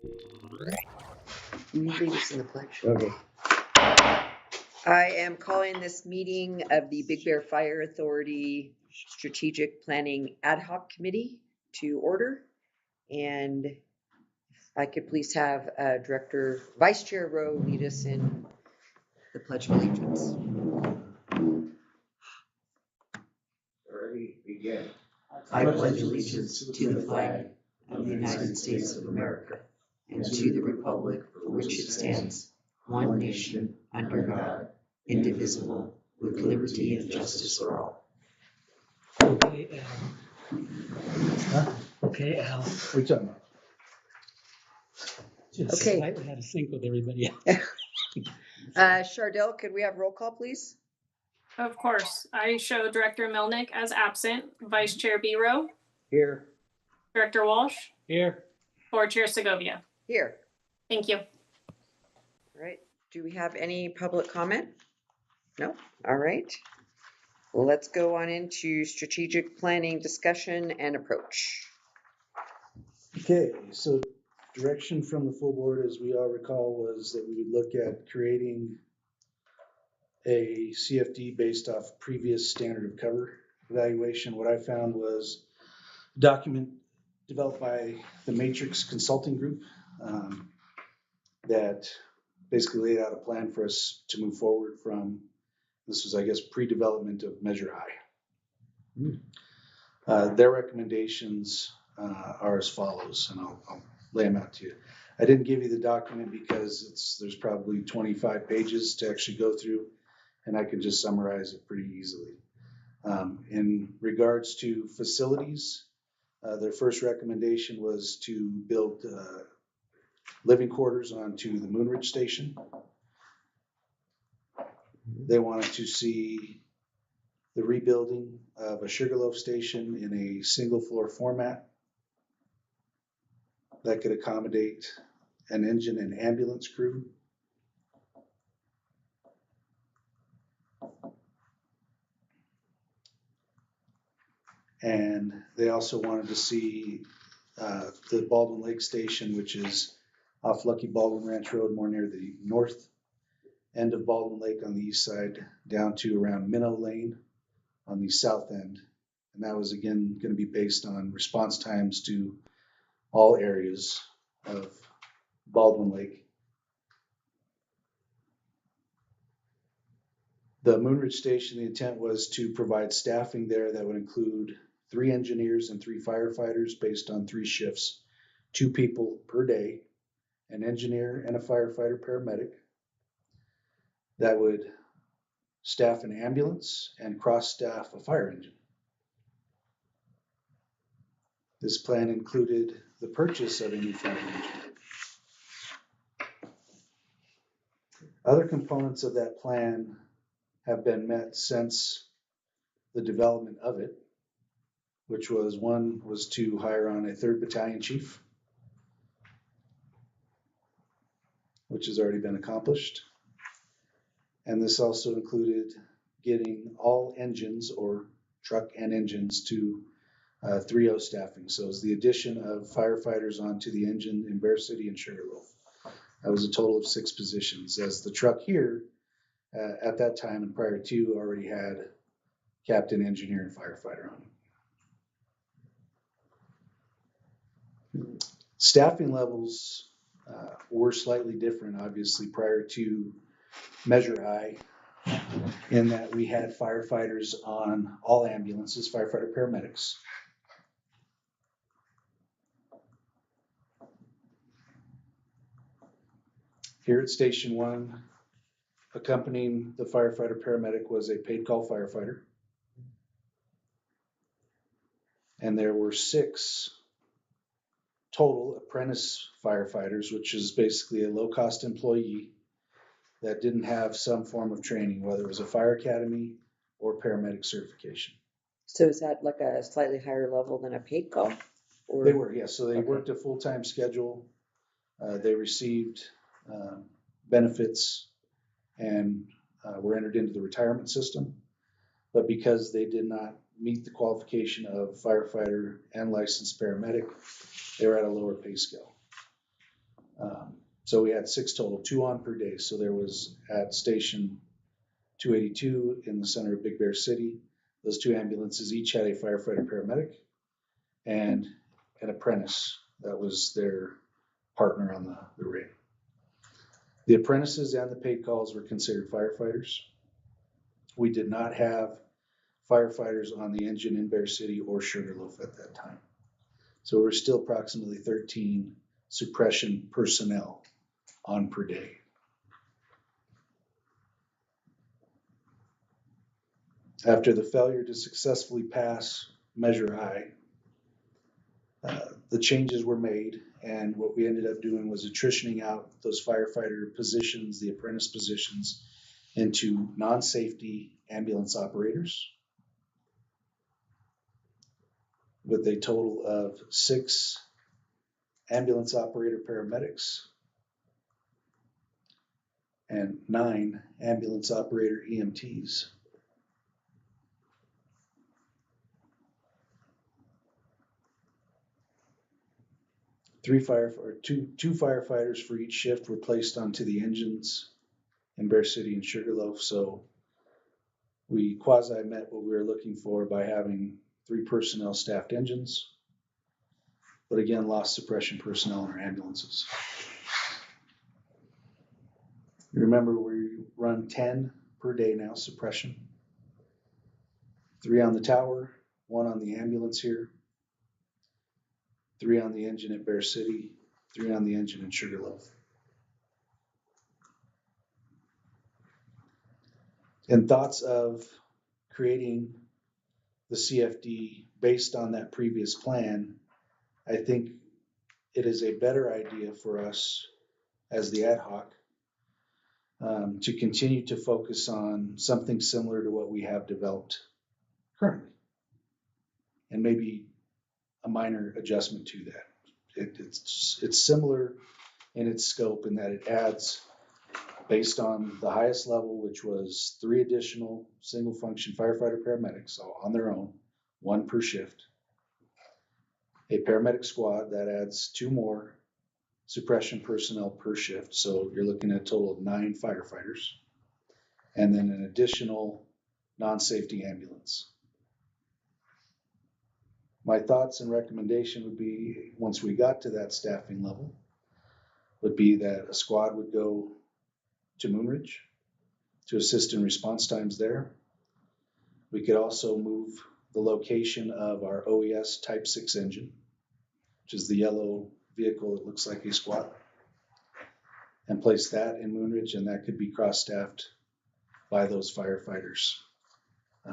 You lead us in the pledge. Okay. I am calling this meeting of the Big Bear Fire Authority Strategic Planning Ad Hoc Committee to order. And if I could please have Vice Chair Rowe lead us in the Pledge of Allegiance. Already begin. I pledge allegiance to the flag of the United States of America and to the republic for which it stands, one nation, under God, indivisible, with liberty and justice for all. Okay, Al. Huh? Okay, Al. What are you talking about? Just Okay. slightly out of sync with everybody else. Chardell, could we have roll call, please? Of course. I show Director Melnick as absent, Vice Chair Biro, Here. Director Walsh, Here. Board Chair Segovia. Here. Thank you. All right. Do we have any public comment? No? All right. Well, let's go on into strategic planning discussion and approach. Okay, so direction from the full board, as we all recall, was that we would look at creating a CFD based off previous standard of cover evaluation. What I found was a document developed by the Matrix Consulting Group that basically laid out a plan for us to move forward from. This was, I guess, pre-development of Measure I. Their recommendations are as follows, and I'll lay them out to you. I didn't give you the document because there's probably 25 pages to actually go through, and I can just summarize it pretty easily. In regards to facilities, their first recommendation was to build living quarters onto the Moonridge Station. They wanted to see the rebuilding of a Sugarloaf station in a single floor format that could accommodate an engine and ambulance crew. And they also wanted to see the Baldwin Lake Station, which is off Lucky Baldwin Ranch Road, more near the north end of Baldwin Lake on the east side, down to around Minnow Lane on the south end. And that was, again, going to be based on response times to all areas of Baldwin Lake. The Moonridge Station, the intent was to provide staffing there that would include 3 engineers and 3 firefighters based on 3 shifts, 2 people per day, an engineer and a firefighter paramedic that would staff an ambulance and cross-staff a fire engine. This plan included the purchase of a new fire engine. Other components of that plan have been met since the development of it, which was one was to hire on a 3rd Battalion chief, which has already been accomplished. And this also included getting all engines or truck and engines to 3-0 staffing. So it's the addition of firefighters onto the engine in Bear City and Sugarloaf. That was a total of 6 positions, as the truck here at that time and prior to already had captain, engineer, and firefighter on it. Staffing levels were slightly different, obviously, prior to Measure I, in that we had firefighters on all ambulances, firefighter paramedics. Here at Station 1, accompanying the firefighter paramedic was a paid call firefighter. And there were 6 total apprentice firefighters, which is basically a low-cost employee that didn't have some form of training, whether it was a fire academy or paramedic certification. So is that like a slightly higher level than a paid call? Or? They were, yes. So they Okay. worked a full-time schedule. They received benefits and were entered into the retirement system. But because they did not meet the qualification of firefighter and licensed paramedic, they were at a lower pay scale. So we had 6 total, 2 on per day. So there was at station 282 in the center of Big Bear City. Those 2 ambulances each had a firefighter paramedic and an apprentice that was their partner on the rig. The apprentices and the paid calls were considered firefighters. We did not have firefighters on the engine in Bear City or Sugarloaf at that time. So we're still approximately 13 suppression personnel on per day. After the failure to successfully pass Measure I, the changes were made, and what we ended up doing was attritioning out those firefighter positions, the apprentice positions, into non-safety ambulance operators, with a total of 6 ambulance operator paramedics and 9 ambulance operator EMTs. Two firefighters for each shift were placed onto the engines in Bear City and Sugarloaf, so we quasi met what we were looking for by having 3 personnel staffed engines, but again lost suppression personnel in our ambulances. Remember, we run 10 per day now, suppression. 3 on the tower, 1 on the ambulance here, 3 on the engine at Bear City, 3 on the engine in Sugarloaf. And thoughts of creating the CFD based on that previous plan, I think it is a better idea for us as the ad hoc to continue to focus on something similar to what we have developed currently, and maybe a minor adjustment to that. It's similar in its scope in that it adds, based on the highest level, which was 3 additional single function firefighter paramedics, so on their own, 1 per shift, a paramedic squad that adds 2 more suppression personnel per shift. So you're looking at a total of 9 firefighters, and then an additional non-safety ambulance. My thoughts and recommendation would be, once we got to that staffing level, would be that a squad would go to Moonridge to assist in response times there. We could also move the location of our OES Type 6 engine, which is the yellow vehicle that looks like a squad, and place that in Moonridge, and that could be cross-staffed by those firefighters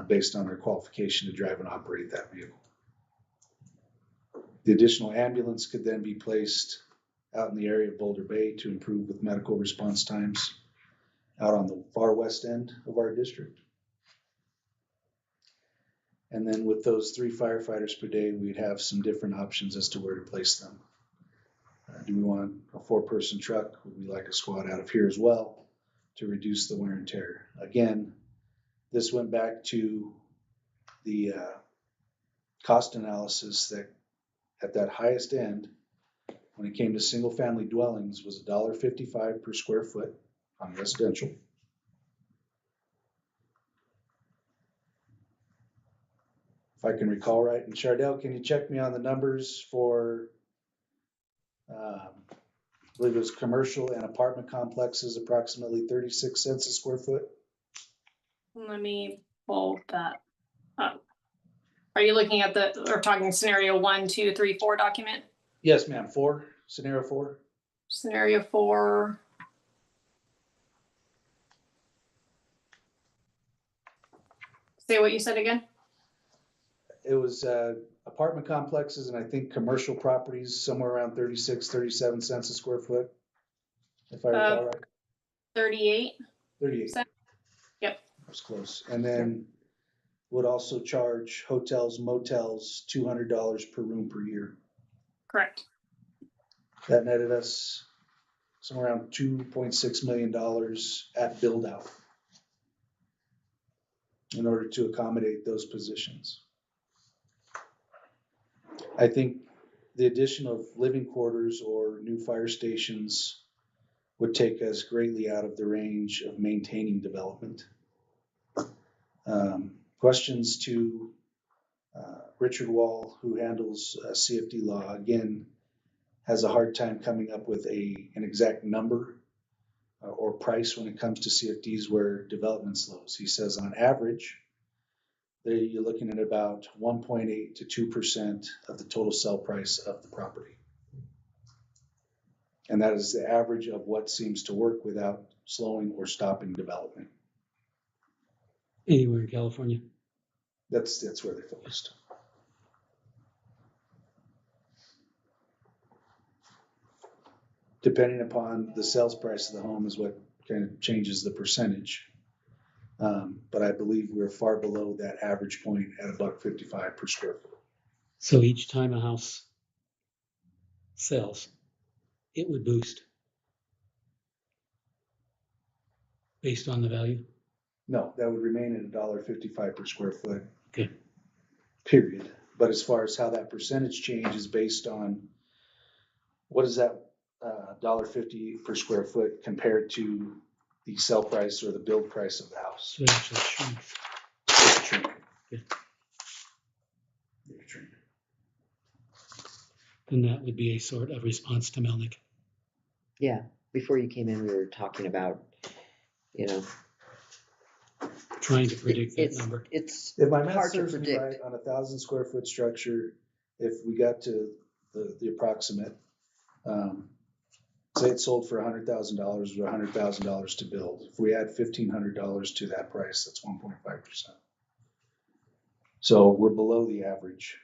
based on their qualification to drive and operate that vehicle. The additional ambulance could then be placed out in the area of Boulder Bay to improve with medical response times out on the far west end of our district. And then with those 3 firefighters per day, we'd have some different options as to where to place them. Do we want a 4-person truck? Would we like a squad out of here as well to reduce the wear and tear? Again, this went back to the cost analysis that at that highest end, when it came to single family dwellings, was $1.55 per square foot on residential. If I can recall right, and Chardell, can you check me on the numbers for, I believe it was commercial and apartment complexes, approximately 36 cents a square foot? Let me pull that up. Are you looking at or talking scenario 1, 2, 3, 4 document? Yes, ma'am. 4, scenario 4. Scenario 4. Say what you said again. It was apartment complexes and I think commercial properties somewhere around 36, 37 cents a square foot, if I recall right. 38. 38. Yep. That's close. And then would also charge hotels, motels, $200 per room per year. Correct. That netted us somewhere around $2.6 million at build out in order to accommodate those positions. I think the addition of living quarters or new fire stations would take us greatly out of the range of maintaining development. Questions to Richard Wall, who handles CFD law, again, has a hard time coming up with an exact number or price when it comes to CFDs where development slows. He says on average, you're looking at about 1.8 to 2% of the total sell price of the property. And that is the average of what seems to work without slowing or stopping development. Anywhere in California. That's where they're focused. Depending upon the sales price of the home is what kind of changes the percentage. But I believe we're far below that average point at $1.55 per square foot. So each time a house sells, it would boost based on the value. No, that would remain at $1.55 per square foot. Okay. Period. But as far as how that percentage change is based on what is that $1.50 per square foot compared to the sell price or the build price of the house. So it actually shrinks. It's shrinking. Okay. It's shrinking. Then that would be a sort of response to Melnick. Yeah, before you came in, we were talking about, you know, Trying to predict that it's, number. it's If my math hard to serves me right, predict. on 1,000 square foot structure, if we got to the approximate, say it sold for $100,000 or $100,000 to build. If we add $1,500 to that price, that's 1.5%. So we're below the average.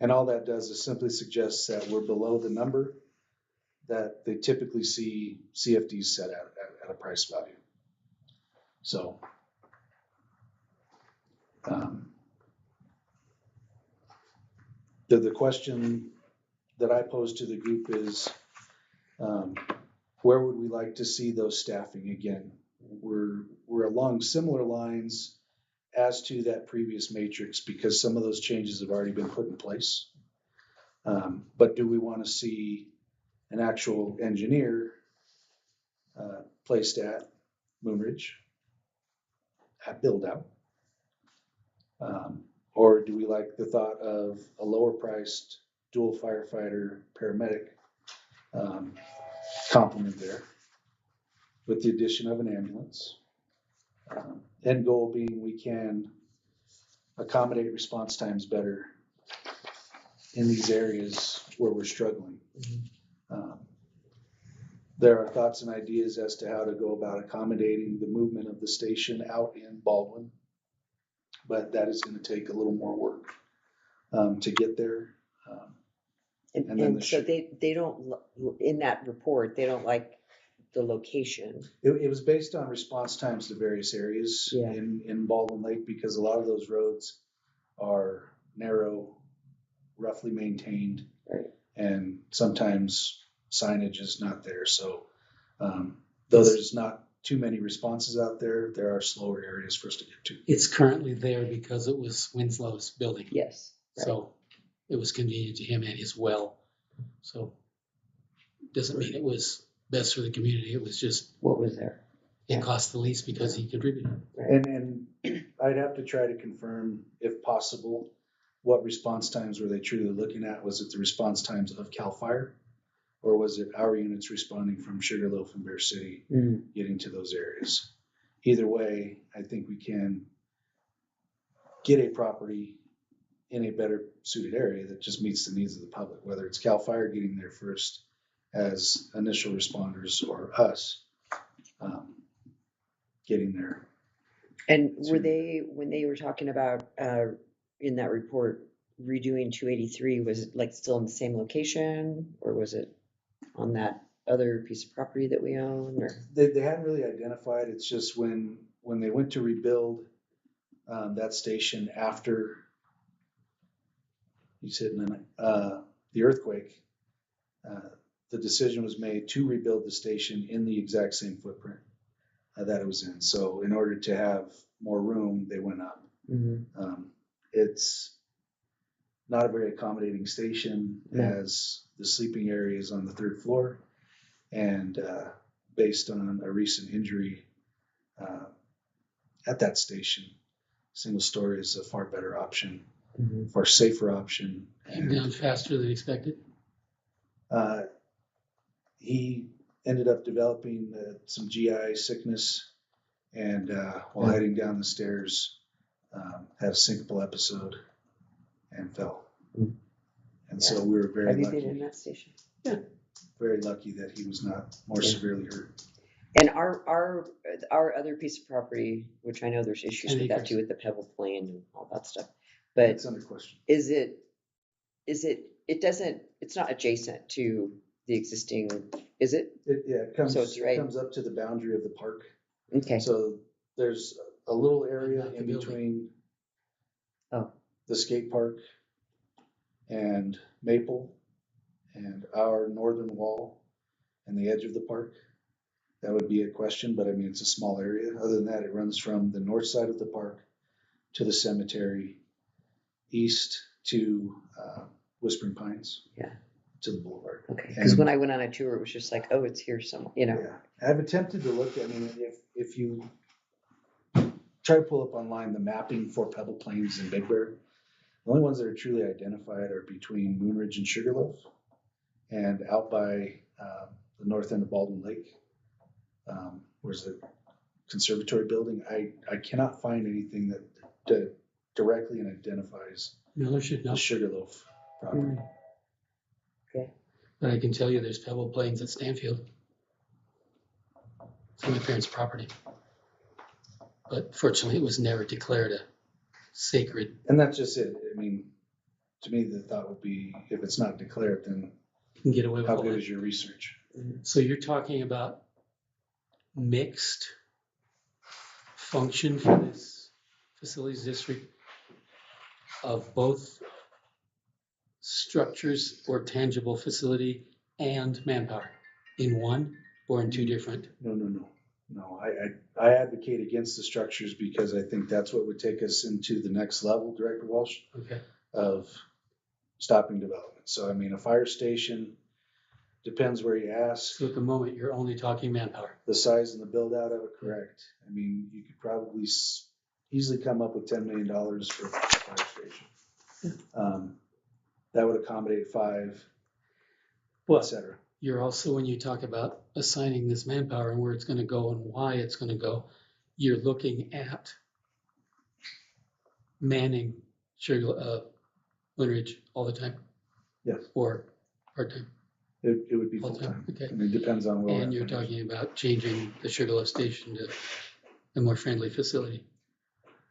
And all that does is simply suggests that we're below the number that they typically see CFDs set at a price value. So the question that I pose to the group is, where would we like to see those staffing again? We're along similar lines as to that previous matrix because some of those changes have already been put in place. But do we want to see an actual engineer placed at Moonridge at build out? Or do we like the thought of a lower priced dual firefighter paramedic complement there with the addition of an ambulance? End goal being we can accommodate response times better in these areas where we're struggling. There are thoughts and ideas as to how to go about accommodating the movement of the station out in Baldwin, but that is going to take a little more work to get there. And then And so they don't, in that report, they don't like the location. It was based on response times to various areas Yeah. in Baldwin Lake because a lot of those roads are narrow, roughly maintained, Right. and sometimes signage is not there. So though there's not too many responses out there, there are slower areas for us to get to. It's currently there because it was Winslow's building. Yes. Right. So it was convenient to him and his well. So doesn't mean it was best for the community. It was just, What was there? it cost the least because he contributed. And I'd have to try to confirm, if possible, what response times were they truly looking at? Was it the response times of CAL FIRE? Or was it our units responding from Sugarloaf and Bear City, getting to those areas? Either way, I think we can get a property in a better suited area that just meets the needs of the public, whether it's CAL FIRE getting there first as initial responders or us getting there. And were they, when they were talking about in that report, redoing 283, was it like still in the same location, or was it on that other piece of property that we own? Or They hadn't really identified. It's just when they went to rebuild that station after you said the earthquake, the decision was made to rebuild the station in the exact same footprint that it was in. So in order to have more room, they went up. mm-hmm. It's not a very accommodating station, No. as the sleeping area is on the 3rd floor. And based on a recent injury at that station, single story is a far better option, far safer option. Came down faster than expected. He ended up developing some GI sickness, and while heading down the stairs, had a syncopal episode and fell. And so we were very Have you been in lucky, that station? very lucky that he was not more severely hurt. And our other piece of property, which I know there's issues 10 with that acres. too, with the pebble plain and all that stuff. But It's under question. it's not adjacent to the existing, is it? It comes, So it's right- it comes up to the boundary of the park. Okay. So there's a little area Not the in building. between Oh. the skate park and Maple and our northern wall and the edge of the park. That would be a question, but I mean, it's a small area. Other than that, it runs from the north side of the park to the cemetery, east to Whispering Pines. Yeah. To the boulevard. Okay. Because And- when I went on a tour, it was just like, oh, it's here somewhere, you know. Yeah, I've attempted to look, I mean, if you try to pull up online the mapping for Pebble Plains and Big Bear, the only ones that are truly identified are between Moonridge and Sugarloaf and out by the north end of Baldwin Lake. Where's the conservatory building? I cannot find anything that directly identifies Miller should know, the Sugarloaf property. Okay. but I can tell you there's pebble plains at Stanfield. It's my parents' property. But fortunately, it was never declared a sacred. And that's just it. I mean, to me, the thought would be, if it's not declared, then You can get away with how all good that. is your research? So you're talking about mixed function for this facilities district of both structures or tangible facility and manpower in one or in two different? No, I advocate against the structures because I think that's what would take us into the next level, Director Walsh, Okay. of stopping development. So I mean, a fire station, depends where you ask, So at the moment, you're only talking manpower. the size and the build out of it, correct. I mean, you could probably easily come up with $10 million for a fire station. That would accommodate 5, et But cetera. you're also, when you talk about assigning this manpower and where it's going to go and why it's going to go, you're looking at manning Moonridge all the time Yes, or part-time. it would be Full full time, time. okay. I mean, it depends on where. And you're talking about changing the Sugarloaf station to a more friendly facility.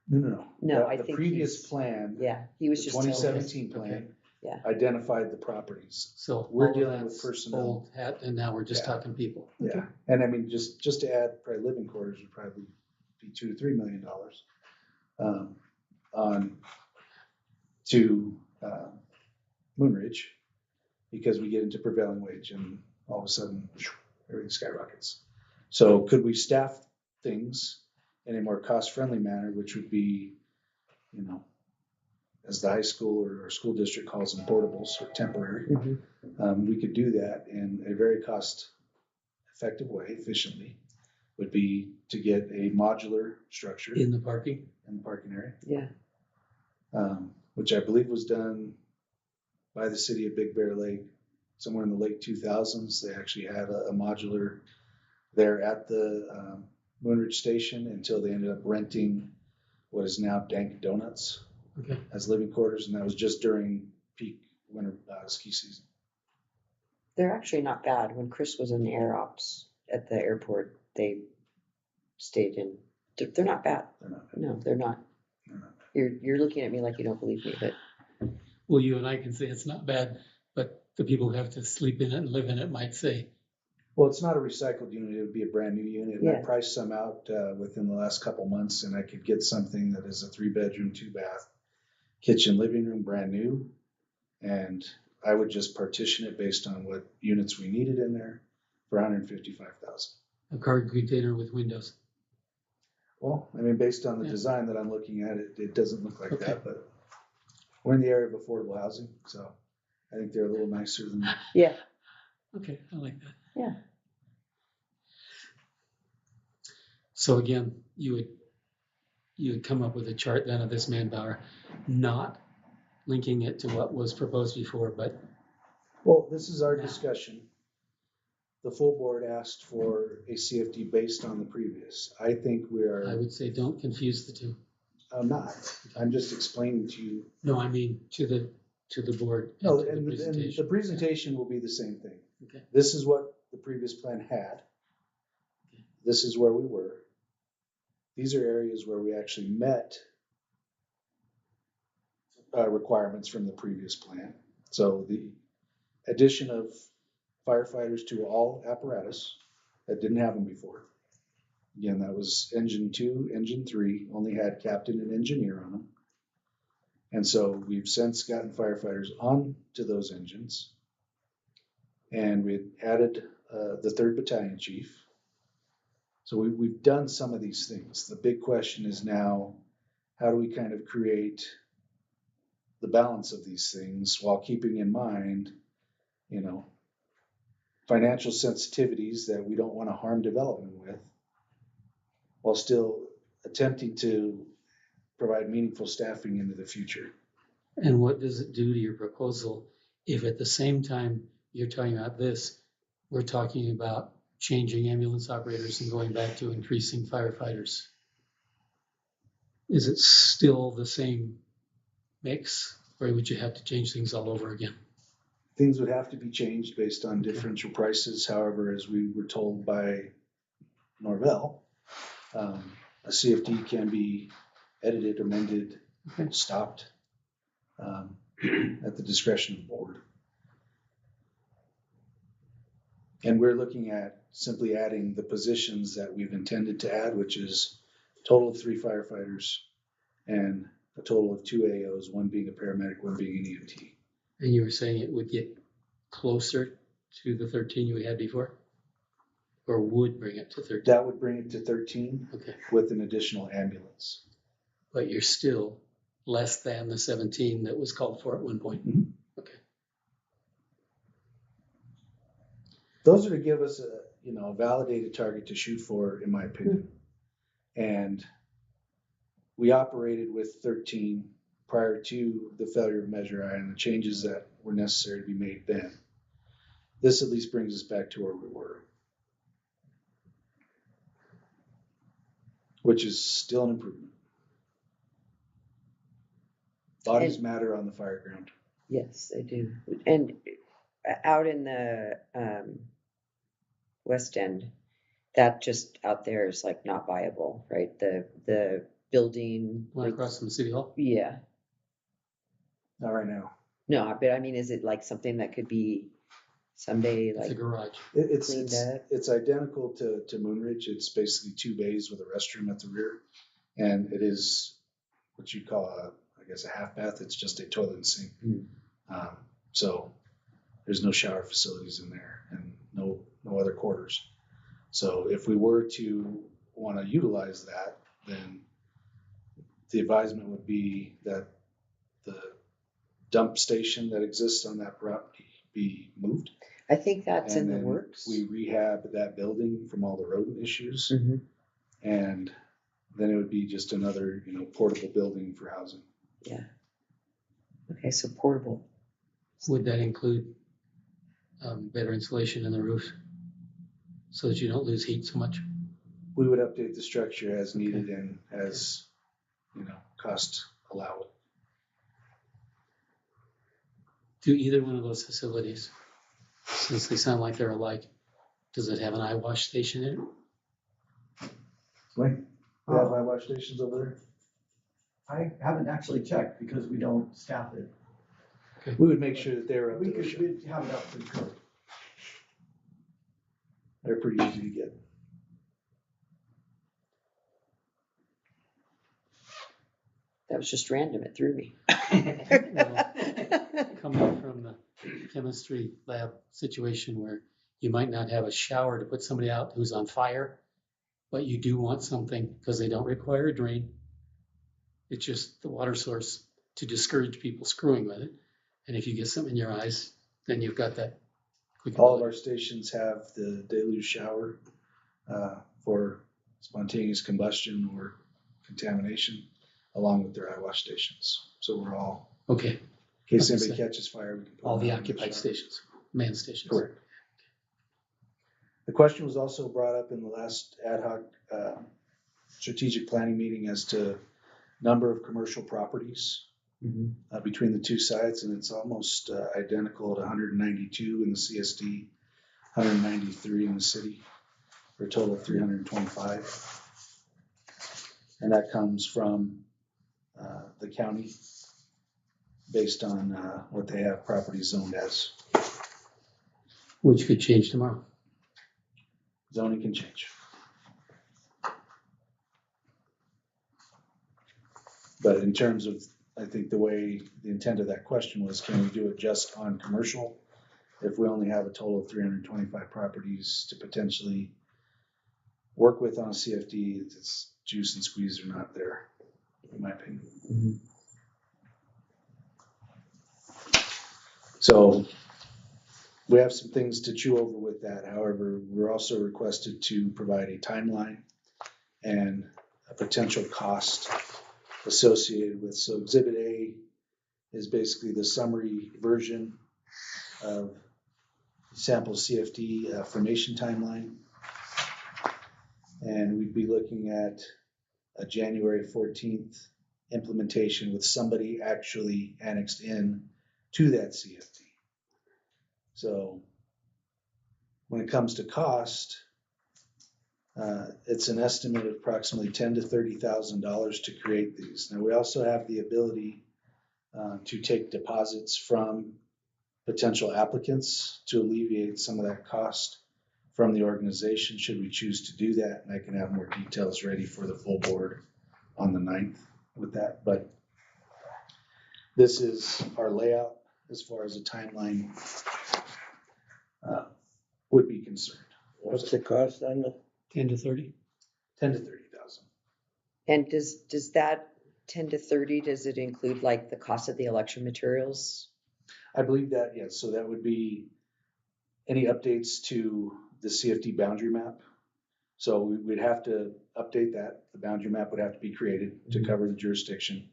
No. No, I The think previous he's- plan, Yeah, he was the just telling us. 2017 Okay. plan, Yeah. identified the properties. So We're all of dealing with that's personnel. old hat, and now we're just Yeah. talking people. Yeah, and I mean, just to add, probably living quarters would probably be $2 to $3 million on to Moonridge, because we get into prevailing wage and all of a sudden everything skyrockets. So could we staff things in a more cost-friendly manner, which would be, you know, as the high school or our school district calls them, portables or temporary. Mhm. We could do that in a very cost-effective way, efficiently, would be to get a modular structure In the parking, in the parking area, Yeah. which I believe was done by the city of Big Bear Lake somewhere in the late 2000s. They actually had a modular there at the Moonridge Station until they ended up renting what is now Dank Donuts okay. as living quarters, and that was just during peak winter ski season. They're actually not bad. When Chris was in air ops at the airport, they stayed in. They're not bad. They're not. No, they're not. They're not. You're looking at me like you don't believe me, but Well, you and I can say it's not bad, but the people who have to sleep in it and live in it might say, Well, it's not a recycled unit, it would be a brand new unit, and I Yeah. priced some out within the last couple months, and I could get something that is a 3-bedroom, 2-bath, kitchen, living room, brand new, and I would just partition it based on what units we needed in there for $155,000. a cargo container with windows. Well, I mean, based on the Yeah. design that I'm looking at, it doesn't look like Okay. that, but We're in the area of affordable housing, so I think they're a little nicer than Yeah, Okay, I like that. yeah. So again, you would come up with a chart then of this manpower, not linking it to what was proposed before, but Well, this is our Now. discussion. The full board asked for a CFD based on the previous. I think we I are, would say don't confuse the two. I'm not. I'm just explaining to you. No, I mean to the board No, and to the and the presentation. presentation will be the same thing. Okay. This is what the previous plan had. This is where we were. These are areas where we actually met requirements from the previous plan. So the addition of firefighters to all apparatus that didn't have them before. Again, that was engine 2, engine 3, only had captain and engineer on them. And so we've since gotten firefighters on to those engines. And we added the 3rd Battalion Chief. So we've done some of these things. The big question is now, how do we kind of create the balance of these things while keeping in mind, you know, financial sensitivities that we don't want to harm development with, while still attempting to provide meaningful staffing into the future. And what does it do to your proposal if at the same time you're talking about this, we're talking about changing ambulance operators and going back to increasing firefighters? Is it still the same mix, or would you have to change things all over again? Things would have to be changed based on differential prices. However, as we were told by Norvell, a CFD can be edited, amended, stopped at the discretion of the board. And we're looking at simply adding the positions that we've intended to add, which is a total of 3 firefighters and a total of 2 AOs, one being a paramedic, one being an EMT. And you were saying it would get closer to the 13 you had before? Or would bring it to 13? That would bring it to 13 Okay. with an additional ambulance. But you're still less than the 17 that was called for at one point. Mhm. Okay. Those are to give us a validated target to shoot for, in my opinion. And we operated with 13 prior to the failure of Measure I and the changes that were necessary to be made then. This at least brings us back to where we were, which is still an improvement. Bodies matter on the fire ground. Yes, they do. And out in the West End, that just out there is like not viable, right? The building. One across from City Hall? Yeah. Not right now. No, but I mean, is it like something that could be someday It's a like garage. cleaned up? It's identical to Moonridge. It's basically 2 bays with a restroom at the rear. And it is what you'd call a half bath. It's just a toilet and sink. So there's no shower facilities in there and no other quarters. So if we were to want to utilize that, then the advisement would be that the dump station that exists on that property be moved. I think that's And in the then works. we rehab that building from all the rodent issues. Mhm. And then it would be just another, portable building for housing. Yeah. Okay, so portable. Would that include better insulation in the roof so that you don't lose heat so much? We would update the structure as needed and as, cost allow it. Do either one of those facilities, since they sound like they're alike, does it have an eye wash station in it? Wait, we have eyewash stations over there? I haven't actually checked because we don't staff it. We would make sure that they're up We to the show. could have it up to the code. They're pretty easy to get. That was just random. It threw me. Coming from the chemistry lab situation where you might not have a shower to put somebody out who's on fire, but you do want something because they don't require a drain. It's just the water source. to discourage people screwing with it. And if you get something in your eyes, then you've got that quick All of ability. our stations have the deluge shower for spontaneous combustion or contamination, along with their eye wash stations. So we're all, Okay, in case Like I anybody said, catches fire, we can put all them the out in occupied shower. stations, man stations. Correct. The question was also brought up in the last ad hoc strategic planning meeting as to number of commercial properties Mhm. between the two sites, and it's almost identical to 192 in the CSD, 193 in the city, for a total of 325. And that comes from the county based on what they have property zoned as. Which could change tomorrow. Zoning can change. But in terms of, I think the way the intent of that question was, can we do it just on commercial? If we only have a total of 325 properties to potentially work with on a CFD, it's juice and squeeze are not there, in my opinion. Mm-hmm. So we have some things to chew over with that. However, we're also requested to provide a timeline and a potential cost associated with. So Exhibit A is basically the summary version of sample CFD formation timeline. And we'd be looking at a January 14th implementation with somebody actually annexed in to that CFD. So when it comes to cost, it's an estimate of approximately $10,000 to $30,000 to create these. Now we also have the ability to take deposits from potential applicants to alleviate some of that cost from the organization should we choose to do that. And I can have more details ready for the full board on the 9th with that. But this is our layout as far as the timeline would be concerned. What's the cost on the? 10 to 30? 10 to 30,000. And does that 10 to 30, does it include like the cost of the election materials? I believe that, yes. So that would be any updates to the CFD boundary map. So we'd have to update that. The boundary map would have to be created to cover the jurisdiction.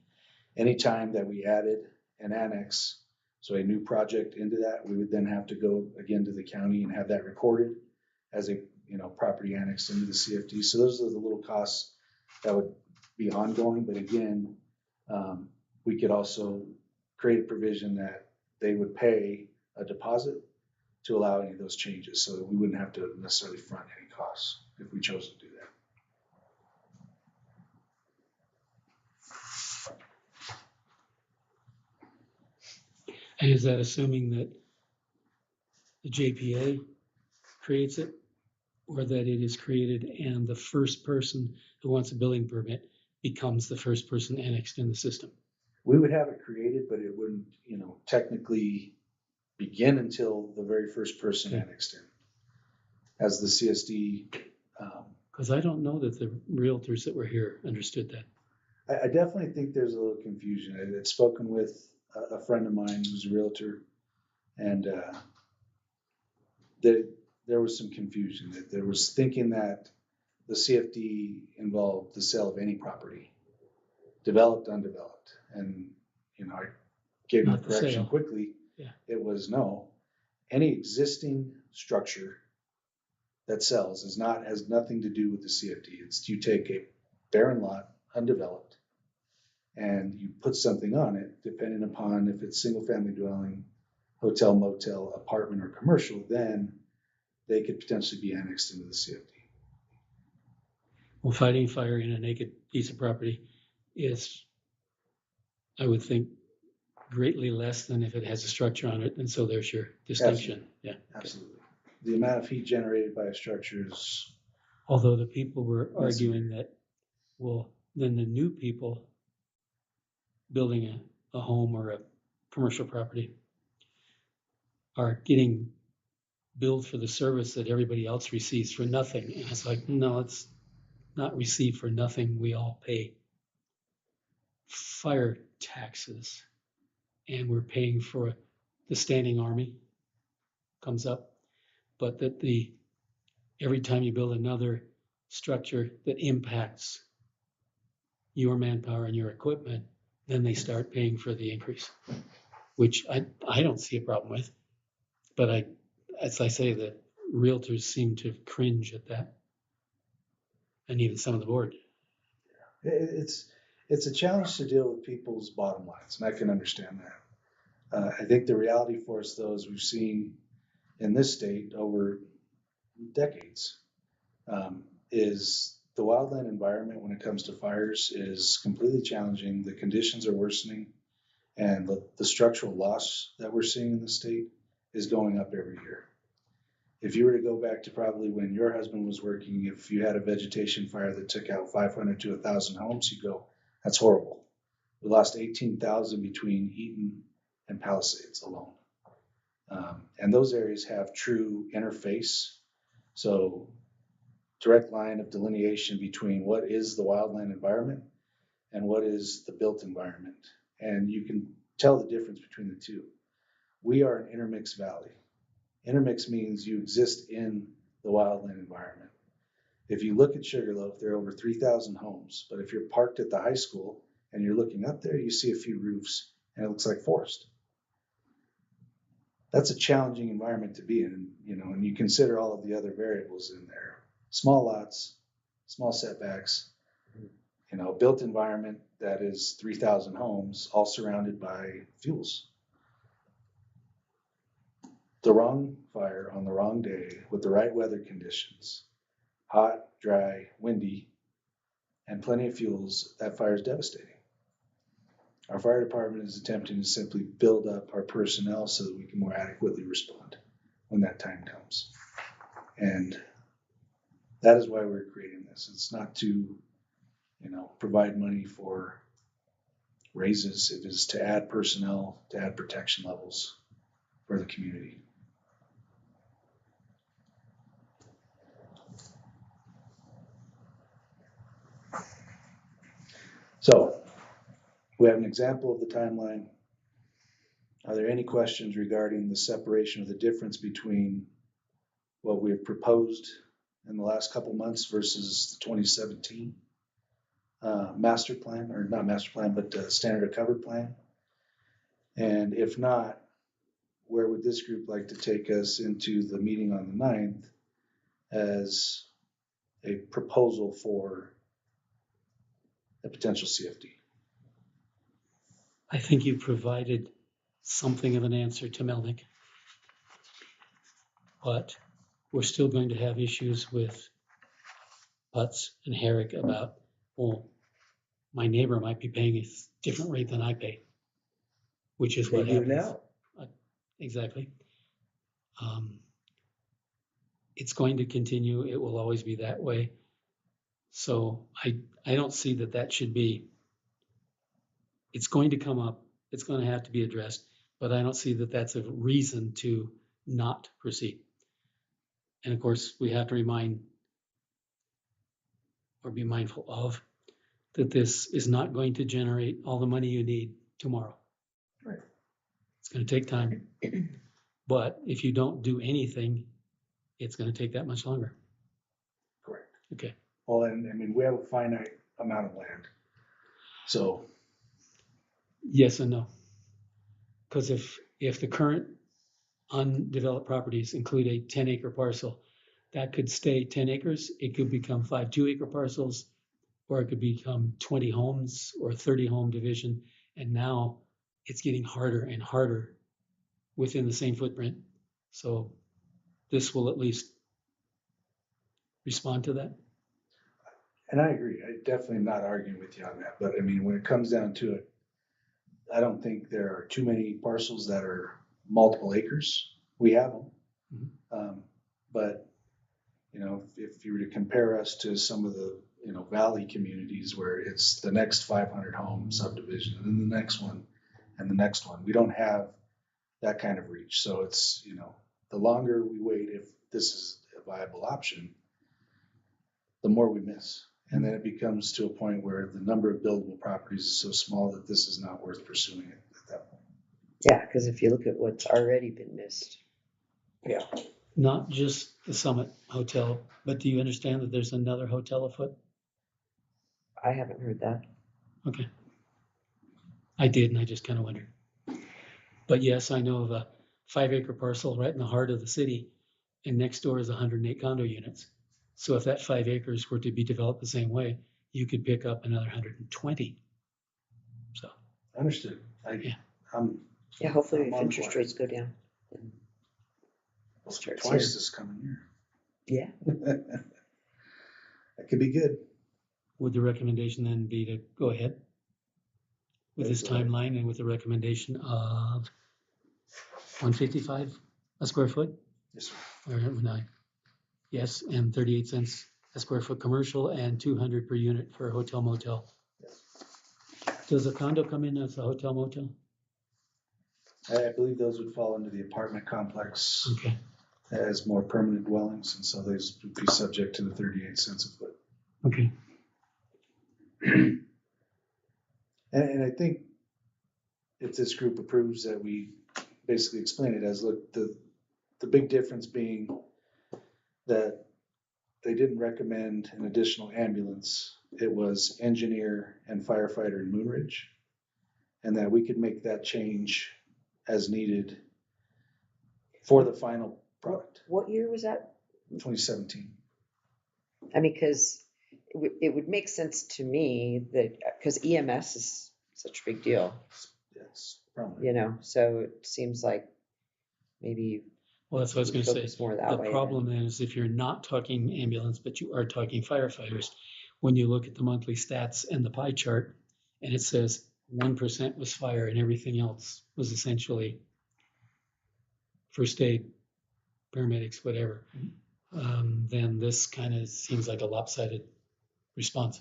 Anytime that we added an annex, so a new project into that, we would then have to go again to the county and have that recorded as a property annexed into the CFD. So those are the little costs that would be ongoing. But again, we could also create a provision that they would pay a deposit to allow any of those changes, so that we wouldn't have to necessarily front any costs if we chose to do that. And is that assuming that the JPA creates it, or that it is created and the first person who wants a building permit becomes the first person annexed in the system? We would have it created, but it wouldn't, technically begin until the very first person annexed in, as the CSD. Because I don't know that the realtors that were here understood that. I definitely think there's a little confusion. I had spoken with a friend of mine who's a realtor, and there was some confusion. That there was thinking that the CFD involved the sale of any property, developed, undeveloped, and I gave him Not the the correction sale. quickly. Yeah. It was no, any existing structure that sells has nothing to do with the CFD. It's you take a barren lot, undeveloped, and you put something on it, depending upon if it's single family dwelling, hotel, motel, apartment, or commercial, then they could potentially be annexed into the CFD. Well, fighting fire in a naked piece of property is, I would think, greatly less than if it has a structure on it, and so there's your distinction. Yeah. Absolutely. The amount of heat generated by a structure is. Although the people were arguing that, well, then the new people building a home or a commercial property are getting billed for the service that everybody else receives for nothing. And it's like, no, it's not received for nothing. We all pay fire taxes and we're paying for the standing army comes up, but that every time you build another structure that impacts your manpower and your equipment, then they start paying for the increase, which I don't see a problem with. But as I say, the realtors seem to cringe at that, and even some of the board. It's a challenge to deal with people's bottom lines, and I can understand that. I think the reality for us, though, is we've seen in this state over decades, is the wildland environment when it comes to fires is completely challenging. The conditions are worsening, and the structural loss that we're seeing in the state is going up every year. If you were to go back to probably when your husband was working, if you had a vegetation fire that took out 500 to 1,000 homes, you go, that's horrible. We lost 18,000 between Eaton and Palisades alone. And those areas have true interface. So direct line of delineation between what is the wildland environment and what is the built environment. And you can tell the difference between the two. We are an intermixed valley. Intermix means you exist in the wildland environment. If you look at Sugarloaf, there are over 3,000 homes, but if you're parked at the high school and you're looking up there, you see a few roofs and it looks like forest. That's a challenging environment to be in, and you consider all of the other variables in there. Small lots, small setbacks, built environment that is 3,000 homes, all surrounded by fuels. The wrong fire on the wrong day with the right weather conditions, hot, dry, windy, and plenty of fuels, that fire is devastating. Our fire department is attempting to simply build up our personnel so that we can more adequately respond when that time comes. And that is why we're creating this. It's not to, provide money for raises. It is to add personnel, to add protection levels for the community. So we have an example of the timeline. Are there any questions regarding the separation of the difference between what we have proposed in the last couple months versus the 2017 master plan, or not master plan, but standard of cover plan? And if not, where would this group like to take us into the meeting on the 9th as a proposal for a potential CFD? I think you provided something of an answer to Melnick, but we're still going to have issues with Putz and Herrick about, well, my neighbor might be paying a different rate than I pay, which is what They do happens now. Exactly. It's going to continue. It will always be that way. So I don't see that should be. It's going to come up. It's going to have to be addressed, but I don't see that that's a reason to not proceed. And of course, we have to remind or be mindful of that this is not going to generate all the money you need tomorrow. Right. It's going to take time. But if you don't do anything, it's going to take that much longer. Correct. Okay. Well, and I mean, we have a finite amount of land. So Yes and no. Because if the current undeveloped properties include a 10-acre parcel, that could stay 10 acres. It could become 5 2-acre parcels, or it could become 20 homes or 30 home division. And now it's getting harder and harder within the same footprint. So this will at least respond to that. And I agree. I definitely am not arguing with you on that. But I mean, when it comes down to it, I don't think there are too many parcels that are multiple acres. We have them. Mm-hmm. But, if you were to compare us to some of the, valley communities where it's the next 500 home subdivision and then the next one and the next one, we don't have that kind of reach. So it's, the longer we wait, if this is a viable option, the more we miss. And then it becomes to a point where the number of buildable properties is so small that this is not worth pursuing it at that point. Yeah, because if you look at what's already been missed. Yeah. Not just the Summit Hotel, but do you understand that there's another hotel afoot? I haven't heard that. Okay. I did, and I just kind of wondered. But yes, I know of a 5-acre parcel right in the heart of the city, and next door is 108 condo units. So if that 5 acres were to be developed the same way, you could pick up another 120. So Understood. Yeah. Yeah, hopefully if I'm on interest board. rates go down. then Well, starts twice here. this coming year. Yeah, That could be good. would the recommendation then be to go ahead with this Go ahead. timeline and with the recommendation of 155 a square foot? Yes, sir. Or nine? Yes, and 38 cents a square foot commercial and 200 per unit for a hotel motel. Does a condo come in as a hotel motel? I believe those would fall into the apartment complex Okay. as more permanent dwellings, and so those would be subject to the 38 cents a foot. Okay. And I think if this group approves that, we basically explain it as, look, the big difference being that they didn't recommend an additional ambulance. It was engineer and firefighter in Moonridge, and that we could make that change as needed for the final product, what year was that? 2017. I mean, because it would make sense to me that, because EMS is such a big deal, Yes, probably. you know, so it seems like maybe Well, that's what I was going to say. focus more that The way. problem is if you're not talking ambulance, but you are talking firefighters, when you look at the monthly stats and the pie chart, and it says 1% was fire and everything else was essentially first aid, paramedics, whatever, then this kind of seems like a lopsided response.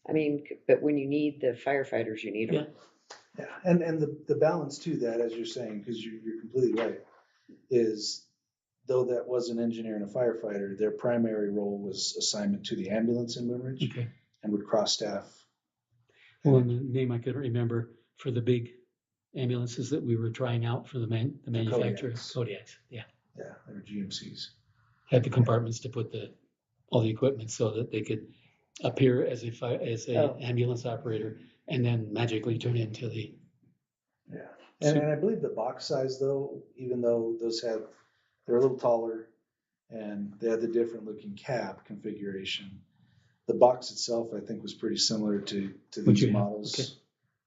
I mean, but when you need the firefighters, you need them. Yeah, and the balance to that, as you're saying, because you're completely right, is though that was an engineer and a firefighter, their primary role was assignment to the ambulance in Moonridge Okay. and would cross staff. Well, and the name I couldn't remember for the big ambulances that we were trying out for the manufacturer, Kodiaks. Yeah. Yeah, they were GMCs. Had the compartments to put all the equipment so that they could appear as a ambulance operator and then magically turn into the. Yeah, and I believe the box size though, even though they're a little taller and they had the different looking cab configuration, the box itself I think was pretty similar to these models.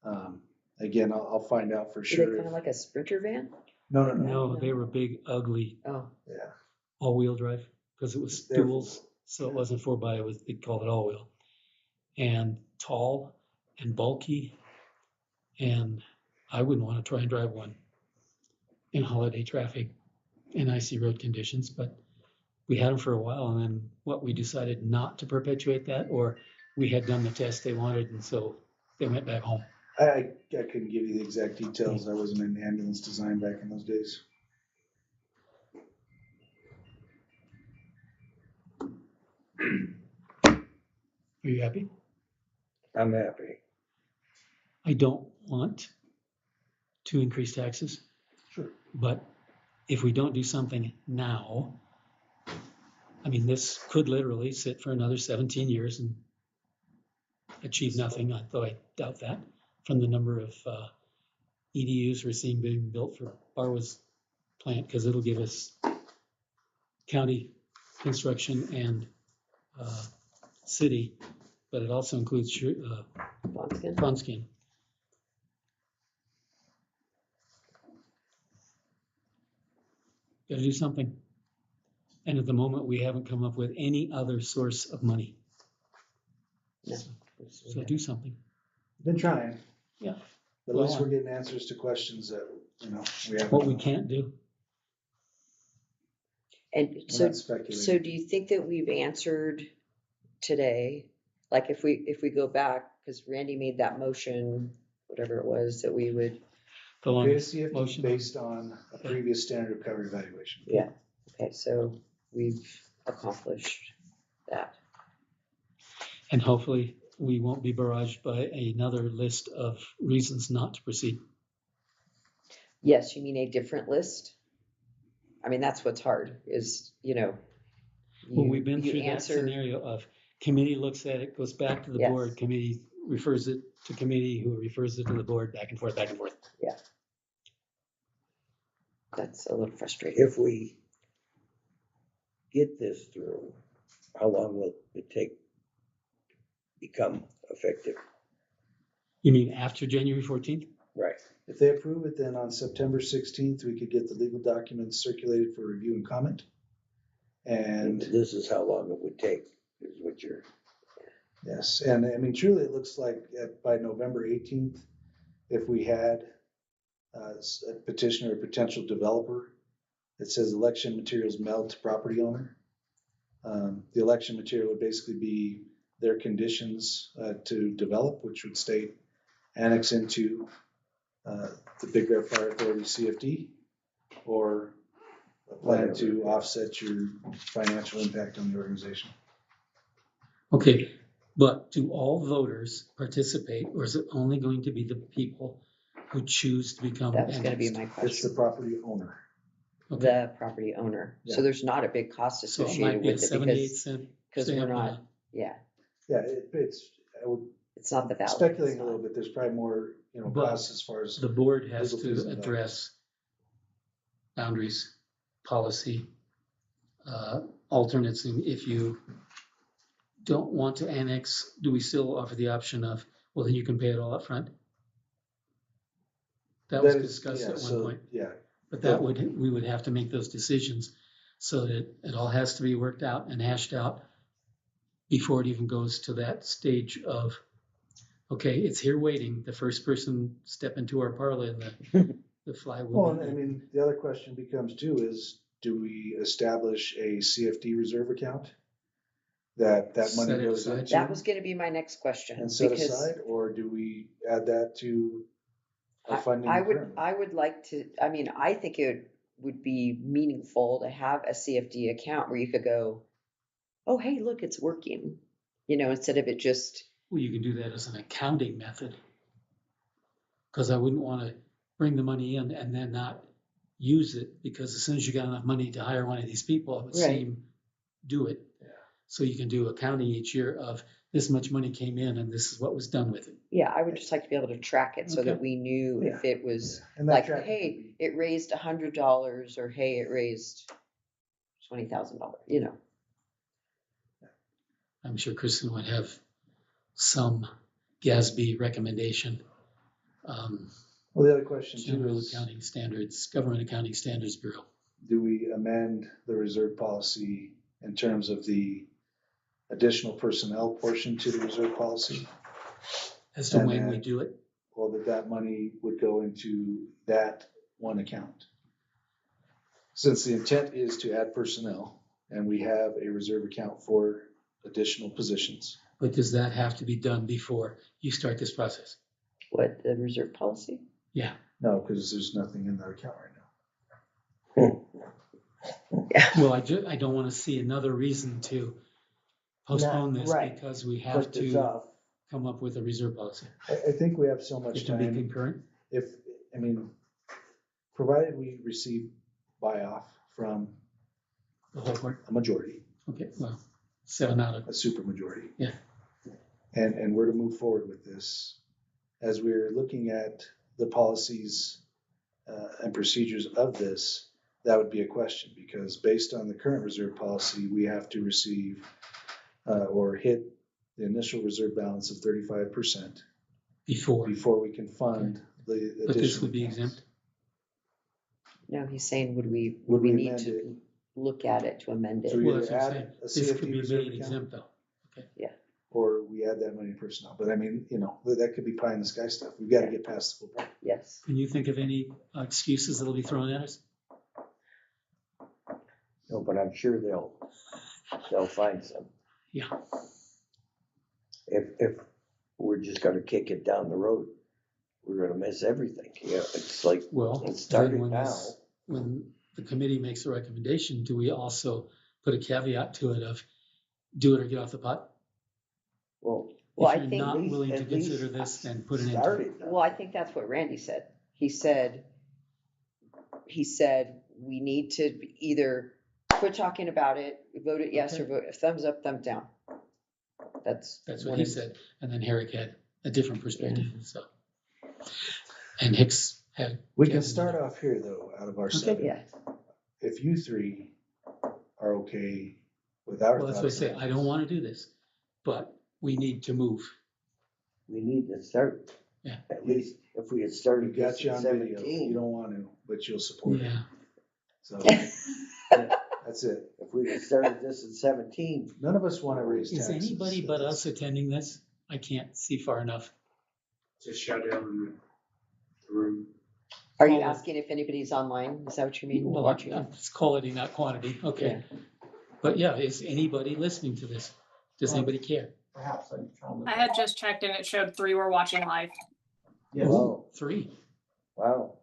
Okay. Again, I'll find out for Were sure. they kind of like a Sprinter van? No, they were big, ugly. Oh, yeah, all-wheel drive because it was duals, so it wasn't 4x. It was, they called it all-wheel, and tall and bulky, and I wouldn't want to try and drive one in holiday traffic in icy road conditions. But we had them for a while, and then we decided not to perpetuate that, or we had done the test they wanted, and so they went back home. I couldn't give you the exact details. I wasn't in ambulance design back in those days. Are you happy? I'm happy. I don't want to increase taxes. Sure. But if we don't do something now, I mean, this could literally sit for another 17 years and achieve nothing, though I doubt that, from the number of EDUs we're seeing being built for Barwa's plant, because it'll give us county construction and city, but it also includes Fonskin. Got to do something. And at the moment, we haven't come up with any other source of money. no. So do something. Been trying. Yeah. But at least we're getting answers to questions that we have. What we can't do. And so do you think that we've answered today? Like if we go back, because Randy made that motion, whatever it was, that we would. The longest CFD motion based on a previous standard of cover evaluation. Yeah. Okay, so we've accomplished that. And hopefully we won't be barraged by another list of reasons not to proceed. Yes, you mean a different list? I mean, that's what's hard is, Well, we've been you through that answer, scenario of committee looks at it, goes back to the Yes. board, committee refers it to committee, who refers it to the board, back and forth, back and forth. that's a little frustrating. If we get this through, how long will it take to become effective? You mean after January 14th? Right. If they approve it, then on September 16th, we could get the legal documents circulated for review and comment. And This is how long it would take, is what you're, yes, and I mean, truly, it looks like by November 18th, if we had a petitioner or potential developer, it says election materials mailed to property owner. The election material would basically be their conditions to develop, which would state annex into the Big Bear Fire Authority CFD, or a plan to offset your financial impact on the organization. Okay, but do all voters participate, or is it only going to be the people who choose to become That was gonna be annexed? my It's the question, property owner. Okay, the property owner. Yeah. So there's not a big cost so it associated might be a with it 78 because, cent because we're stamp not, on yeah, Yeah, I would, it's not the value. speculating a little bit, there's probably more, But costs as far as. the board has Legal fees to and address boundaries, policy, alternates. And if you don't want to annex, do we still offer the option of, well, then you can pay it all up front? That was discussed at one point, Yeah, but that would, we would have to make those decisions so that it all has to be worked out and hashed out before it even goes to that stage of, okay, it's here waiting, the first person step into our parlor and the fly well, will and I be. mean, the other question becomes too is, do we establish a CFD reserve account? That money Set it goes aside. into That was gonna be my next question. and set because aside, or do we add that to our funding I would, currently? I would like to, I mean, I think it would be meaningful to have a CFD account where you could go, oh, hey, look, it's working. Instead of it just, Well, you can do that as an accounting method. Because I wouldn't want to bring the money in and then not use it, because as soon as you got enough money to hire one of these people, it would Right. seem, do it. Yeah. So you can do accounting each year of this much money came in and this is what was done with it. yeah, I would just like to be able to track it so that Okay. we knew if it was And that like, tracking hey, could be- it raised $100 or hey, it raised $20,000, I'm sure Kristen would have some GASB recommendation. Well, the other question too General is, Accounting Standards, Government Accounting Standards Bureau. do we amend the reserve policy in terms of the additional personnel portion to the reserve policy? As to And when we then- do it, Or that money would go into that one account? Since the intent is to add personnel and we have a reserve account for additional positions. but does that have to be done before you start this process? what, the reserve policy? Yeah. No, because there's nothing in that account right now. Well, I don't want to see another reason to postpone this right. because we have put this to off. come up with a reserve policy. I think we have so much It can be time. concurrent. Provided we receive buy-off from The whole board. a majority, Okay, well, 7 out of, a super majority. Yeah. And we're to move forward with this. As we're looking at the policies and procedures of this, that would be a question, because based on the current reserve policy, we have to receive or hit the initial reserve balance of 35% before, we can fund the additional. but this would be accounts. exempt. No, he's saying, would we Would we need amend to it? look at it to amend So it? we Well, either that's what I'm add saying. a This could CFD be reserve made account, exempt though. or we add that money in personnel. But I mean, that could be pie in the sky stuff. We've got to get past the full part. Yes. Can you think of any excuses that'll be thrown at us? No, but I'm sure they'll find some. Yeah. If we're just gonna kick it down the road, we're gonna miss everything. Yeah, it's like, Well, Let's start then it when now. when the committee makes a recommendation, do we also put a caveat to it of do it or get off the pot? Well, Well, I If you're think- not willing to at least consider this, then put an end to start it. it. well, I think that's what Randy said. He said we need to either quit talking about it, vote it yes, or Okay. vote thumbs up, thumbs down. That's That's what one he of- said. And then Herrick had a different perspective, so. And Hicks had. We can had start another. off here though, out of our Okay. 7. Yeah, If you 3 are okay with our Well, that's thoughts. what I say. I don't want to do this, but we need to move. We need to start. Yeah. At least if we had We started got this you in on video. You 17, don't want to, but you'll support it. Yeah. So that's it. if we had started this in 17, None of us want to raise Is taxes. anybody but us attending this? I can't see far enough. Just shut down the room. are you Well, asking if anybody's online? Is that what you mean? Well, Watching? it's quality, not quantity. Okay. But yeah, is anybody listening to this? Does anybody care? Perhaps I found it. I had just checked and it showed 3 were watching live. Yes. Wow. 3. wow.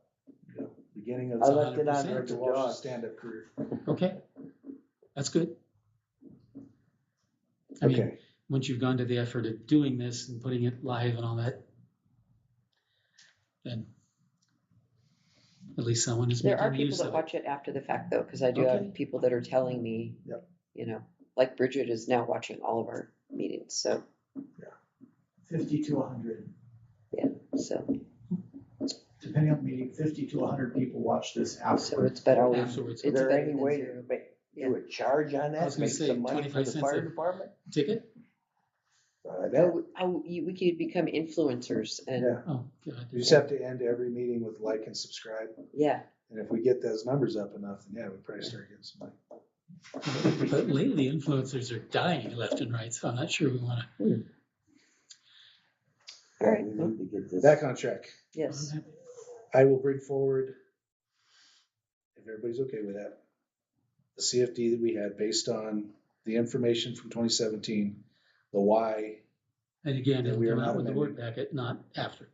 Beginning of I left it on 100%. there to Walsh's Josh. stand-up career. Okay. That's good. I mean, Okay, once you've gone to the effort of doing this and putting it live and all that, then at least someone is There are making people use that of it. watch it after the fact though, because I do Okay. have people that are telling me, Yep. you know, like Bridget is now watching all of our meetings, so, 50 to 100, so, depending on the meeting, 50 to 100 people watch this so afterwards. it's better. Afterwards. Is It's there better any than way to zero. do a charge on I that, was gonna make say some money for 25 the cents fire a- department? Ticket? I bet. We could become influencers and, yeah. Oh, God. You just have to end every meeting with like and subscribe. yeah, And if we get those numbers up enough, then yeah, we probably start getting some money. But lately influencers are dying left and right, so I'm not sure we want to. all right, We need to get this. Back on track. yes. I will bring forward, if everybody's okay with that, the CFD that we had based on the information from 2017, the why. And again, Yeah, it'll we are come not out with the board amending. packet, not after.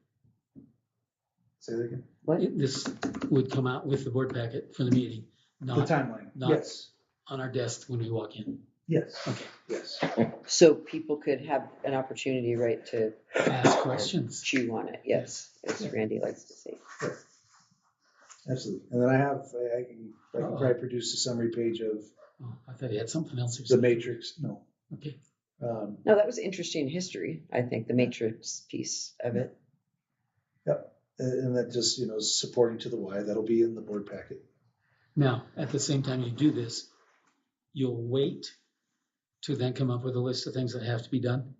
Say that again? What? This would come out with the board packet for the meeting, The not timeline. not- Yes, on our desk when we walk in. yes, Okay. yes. So people could have an opportunity, right, to Ask questions. chew on it, yes, as Randy likes to say. Absolutely. And then I can probably produce a summary page of Oh, I thought he had something else. the matrix. No. Okay. No, that was interesting history, I think, the matrix piece of it. And that just, is supporting to the why. That'll be in the board packet. Now, at the same time you do this, you'll wait to then come up with a list of things that have to be done,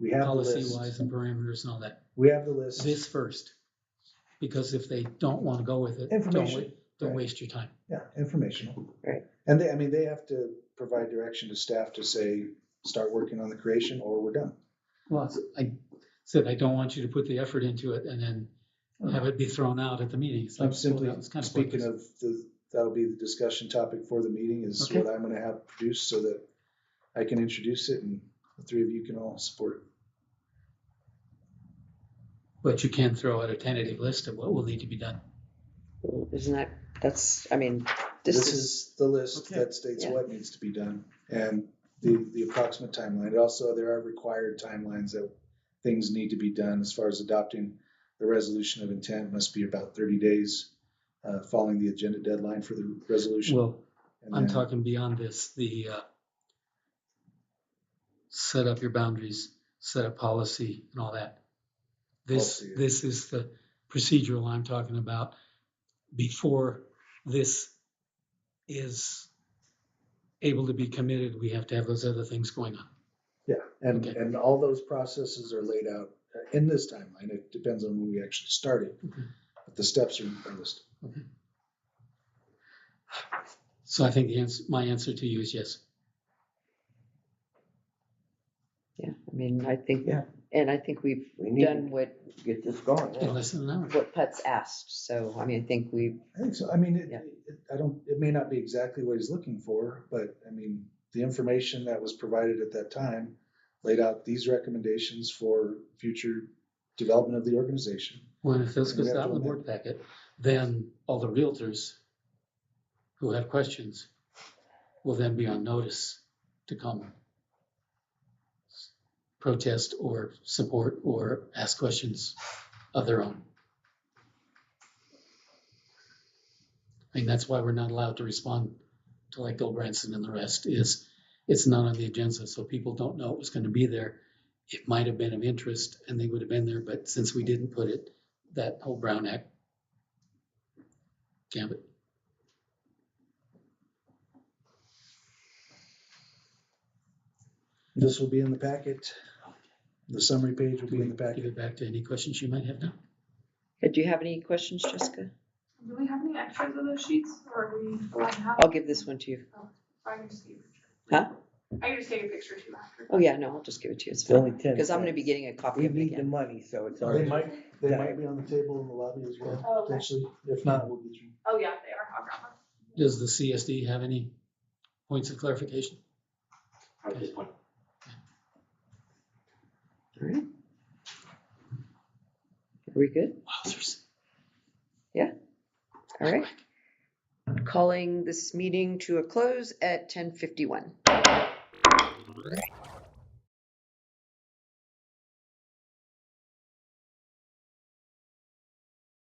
We have the policy list. wise and parameters and all that. We have the list. This first, because if they don't want to go with it, don't Information, don't right. waste your time. Yeah, informational. Right. And they have to provide direction to staff to say, start working on the creation or we're done. Well, I said, I don't want you to put the effort into it and then have it be thrown out at the meeting. It's like, I'm simply well, that's kind of speaking pointless. of that'll be the discussion topic for the meeting is Okay. what I'm gonna have produced so that I can introduce it and the 3 of you can all support it. But you can throw out a tentative list of what will need to be done. Isn't that, that's, I mean, This this is, is the list Okay. that states Yeah. what needs to be done and the approximate timeline. Also, there are required timelines that things need to be done as far as adopting the resolution of intent must be about 30 days following the agenda deadline for the resolution. Well, And I'm then- talking beyond this, the set up your boundaries, set up policy and all that. Policy. This is the procedural I'm talking about. Before this is able to be committed, we have to have those other things going on. Yeah, and, Okay. and all those processes are laid out in this timeline. It depends on when we actually started. Okay. But the steps are listed. So I think my answer to you is yes. yeah, I mean, I think, Yeah. and I think we've We need done to what get this going. In Yeah. less than an hour. Pat's asked, so, I mean, I think we, I think so. I mean, Yeah. it may not be exactly what he's looking for, but I mean, the information that was provided at that time laid out these recommendations for future development of the organization. When if this And we goes have out to in the board packet, then all the realtors who have questions will then be on notice to come protest or support or ask questions of their own. I mean, that's why we're not allowed to respond to like Bill Branson and the rest, is it's not on the agenda, so people don't know it was gonna be there. It might have been of interest and they would have been there, but since we didn't put it, that whole Brown Act gambit. This will be in the packet. The summary page will be in the Give packet. it back to any questions you might have now. Do you have any questions, Jessica? Do we have any extras of those sheets, or are we allowed to have? I'll give this one to you. I can just take a picture. Huh? I can just take a picture too after. Oh, yeah, no, I'll just give it to you. It's It's only fine. 10 Because I'm gonna be cents. getting a copy We of it need the again. money, so it's They already. might be on the table in the lobby as well, Oh, okay. potentially. If not, we'll get you. Oh, yeah, they are. I'll grab them. Does the CSD have any points of clarification? At this point. All right. Are we good? Wowzers. All right. Calling this meeting to a close at 10:51.